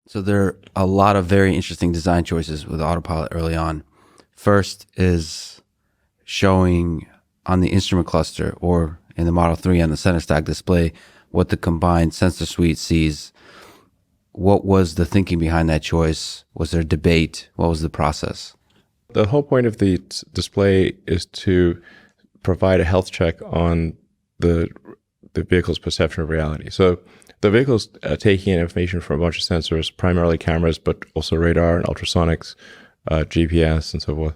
So there are a lot of very interesting design choices with Autopilot early on. First is showing on the instrument cluster or in the Model 3 on the center stack display what the combined sensor suite sees. What was the thinking behind that choice? Was there debate? What was the process? The whole point of the display is to provide a health check on the vehicle's perception of reality. So the vehicle's taking in information from a bunch of sensors, primarily cameras, but also radar and ultrasonics, GPS, and so forth.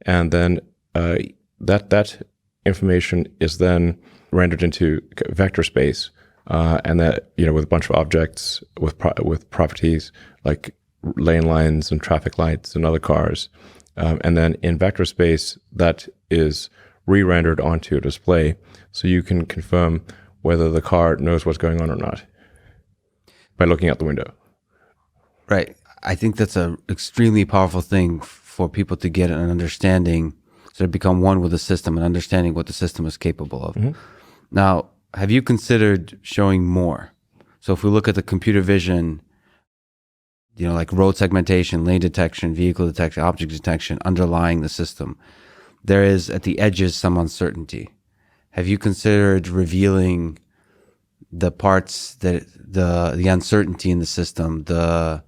And then that information is then rendered into vector space, and that with a bunch of objects with properties like lane lines and traffic lights and other cars, and then in vector space that is re-rendered onto a display, so you can confirm whether the car knows what's going on or not by looking out the window. Right. I think that's an extremely powerful thing for people to get an understanding, so to become one with the system and understanding what the system is capable of. Mm-hmm. Now, have you considered showing more? So if we look at the computer vision, like road segmentation, lane detection, vehicle detection, object detection underlying the system, there is at the edges some uncertainty. Have you considered revealing the parts that the uncertainty in the system, the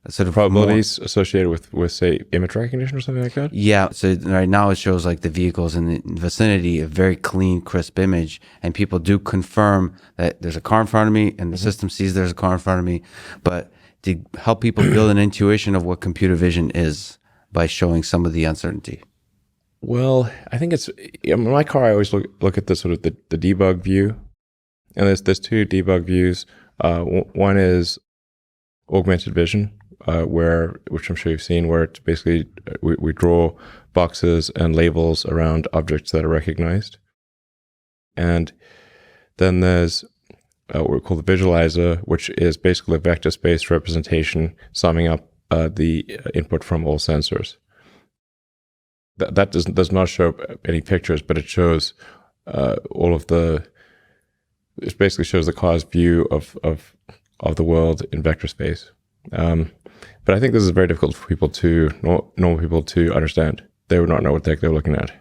sort of probabilities associated with say image recognition or something like that? Yeah. So right now it shows like the vehicles in the vicinity, a very clean, crisp image, and people do confirm that there's a car in front of me, and the system sees there's a car in front of me. But to help people build an intuition of what computer vision is by showing some of the uncertainty. Well, I think it's in my car. I always look at the sort of the debug view, and there's two debug views. One is augmented vision, which I'm sure you've seen, where it's basically we draw boxes and labels around objects that are recognized, and then there's what we call the visualizer, which is basically a vector space representation summing up the input from all sensors. That does not show any pictures, but it shows all of the. It basically shows the car's view of the world in vector space. But I think this is very difficult for normal people to understand. They would not know what the heck they're looking at.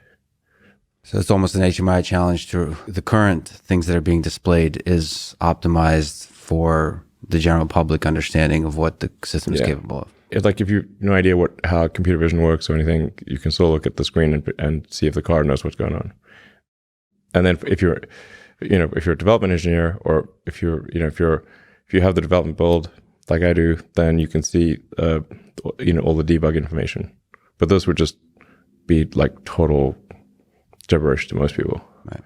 So it's almost an HMI challenge to the current things that are being displayed is optimized for the general public understanding of what the system is capable of. It's like if you have no idea how computer vision works or anything, you can still look at the screen and see if the car knows what's going on. And then if you're a development engineer, or if you have the development build like I do, then you can see all the debug information. But those would just be like total gibberish to most people. Right.